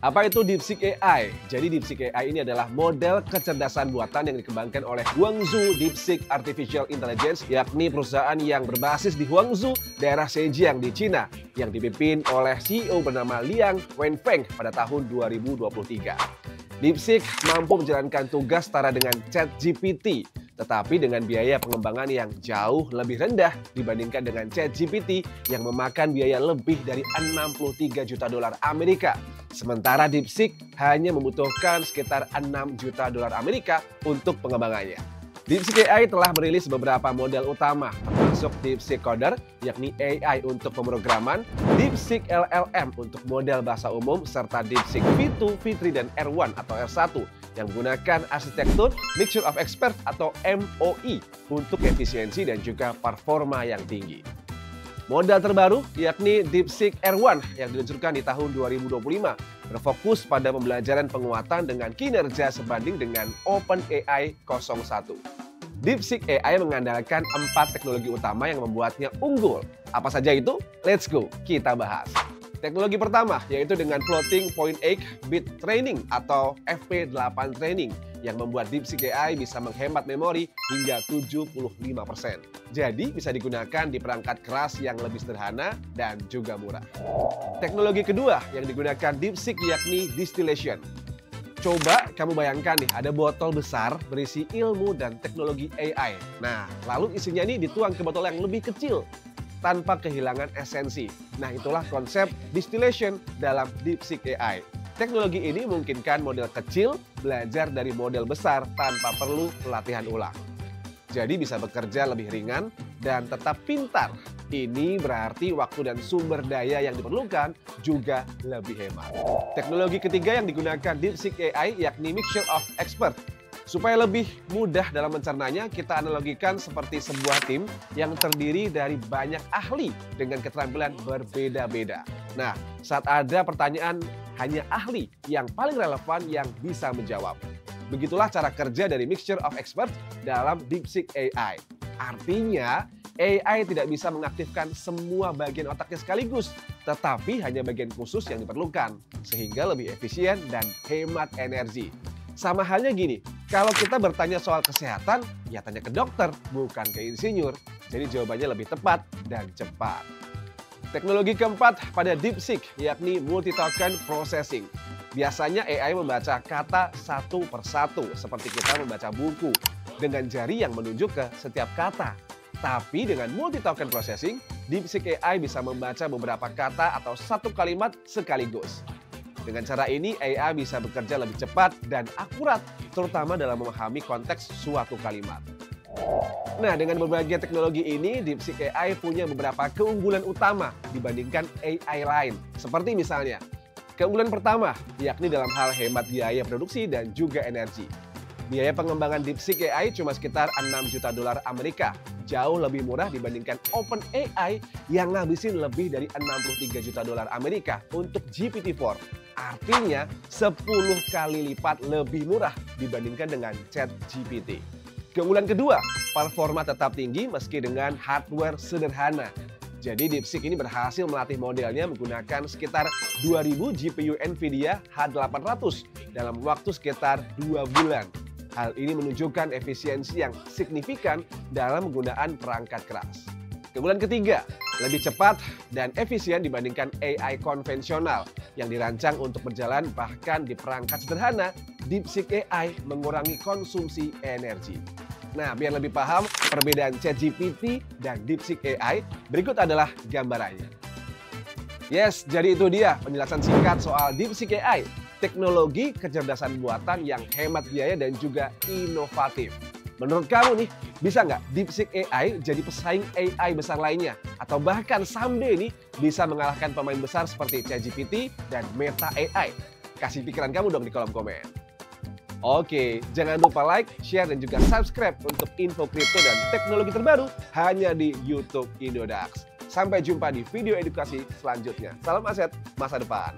Apa itu DeepSeek AI? Jadi DeepSeek AI ini adalah model kecerdasan buatan yang dikembangkan oleh Guangzhou DeepSeek Artificial Intelligence, yakni perusahaan yang berbasis di Guangzhou, daerah Zhejiang di Cina, yang dipimpin oleh CEO bernama Liang Wenfeng pada tahun 2023. DeepSeek mampu menjalankan tugas setara dengan ChatGPT, tetapi dengan biaya pengembangan yang jauh lebih rendah dibandingkan dengan ChatGPT yang memakan biaya lebih dari 63 juta dolar Amerika. Sementara DeepSeek hanya membutuhkan sekitar 6 juta dolar Amerika untuk pengembangannya. DeepSeek AI telah merilis beberapa model utama, termasuk DeepSeek Coder, yakni AI untuk pemrograman, DeepSeek LLM untuk model bahasa umum, serta DeepSeek V2, V3, dan R1 atau R1 yang menggunakan arsitektur Mixture of Experts atau MOE untuk efisiensi dan juga performa yang tinggi. Modal terbaru yakni DeepSeek R1 yang diluncurkan di tahun 2025 berfokus pada pembelajaran penguatan dengan kinerja sebanding dengan OpenAI 01. DeepSeek AI mengandalkan 4 teknologi utama yang membuatnya unggul. Apa saja itu? Let's go, kita bahas. Teknologi pertama yaitu dengan Floating Point 8 Bit Training atau FP8 Training yang membuat DeepSeek AI bisa menghemat memori hingga 75%. Jadi bisa digunakan di perangkat keras yang lebih sederhana dan juga murah. Teknologi kedua yang digunakan DeepSeek yakni Distillation. Coba kamu bayangkan nih, ada botol besar berisi ilmu dan teknologi AI. Nah, lalu isinya ini dituang ke botol yang lebih kecil tanpa kehilangan esensi. Nah, itulah konsep distillation dalam DeepSeek AI. Teknologi ini memungkinkan model kecil belajar dari model besar tanpa perlu pelatihan ulang. Jadi bisa bekerja lebih ringan dan tetap pintar. Ini berarti waktu dan sumber daya yang diperlukan juga lebih hemat. Teknologi ketiga yang digunakan DeepSeek AI yakni Mixture of Experts. Supaya lebih mudah dalam mencernanya, kita analogikan seperti sebuah tim yang terdiri dari banyak ahli dengan keterampilan berbeda-beda. Nah, saat ada pertanyaan, hanya ahli yang paling relevan yang bisa menjawab. Begitulah cara kerja dari Mixture of Experts dalam DeepSeek AI. Artinya, AI tidak bisa mengaktifkan semua bagian otaknya sekaligus, tetapi hanya bagian khusus yang diperlukan, sehingga lebih efisien dan hemat energi. Sama halnya gini, kalau kita bertanya soal kesehatan, ya tanya ke dokter, bukan ke insinyur. Jadi jawabannya lebih tepat dan cepat. Teknologi keempat pada DeepSeek yakni Multi-Token Processing. Biasanya AI membaca kata satu persatu seperti kita membaca buku dengan jari yang menunjuk ke setiap kata. Tapi dengan Multi-Token Processing, DeepSeek AI bisa membaca beberapa kata atau satu kalimat sekaligus. Dengan cara ini, AI bisa bekerja lebih cepat dan akurat, terutama dalam memahami konteks suatu kalimat. Nah, dengan berbagai teknologi ini, DeepSeek AI punya beberapa keunggulan utama dibandingkan AI lain. Seperti misalnya, keunggulan pertama, yakni dalam hal hemat biaya produksi dan juga energi. Biaya pengembangan DeepSeek AI cuma sekitar 6 juta dolar Amerika. Jauh lebih murah dibandingkan OpenAI yang ngabisin lebih dari 63 juta dolar Amerika untuk GPT-4. Artinya 10 kali lipat lebih murah dibandingkan dengan ChatGPT. Keunggulan kedua, performa tetap tinggi meski dengan hardware sederhana. Jadi DeepSeek ini berhasil melatih modelnya menggunakan sekitar 2000 GPU NVIDIA H800 dalam waktu sekitar 2 bulan. Hal ini menunjukkan efisiensi yang signifikan dalam penggunaan perangkat keras. Keunggulan ketiga, lebih cepat dan efisien dibandingkan AI konvensional yang dirancang untuk berjalan bahkan di perangkat sederhana. DeepSeek AI mengurangi konsumsi energi. Nah, biar lebih paham perbedaan ChatGPT dan DeepSeek AI, berikut adalah gambarannya. Yes, jadi itu dia penjelasan singkat soal DeepSeek AI, teknologi kecerdasan buatan yang hemat biaya dan juga inovatif. Menurut kamu nih, bisa nggak DeepSeek AI jadi pesaing AI besar lainnya? Atau bahkan someday nih bisa mengalahkan pemain besar seperti ChatGPT dan Meta AI? Kasih pikiran kamu dong di kolom komen. Oke, jangan lupa like, share, dan juga subscribe untuk info kripto dan teknologi terbaru hanya di YouTube Indodax. Sampai jumpa di video edukasi selanjutnya. Salam aset masa depan.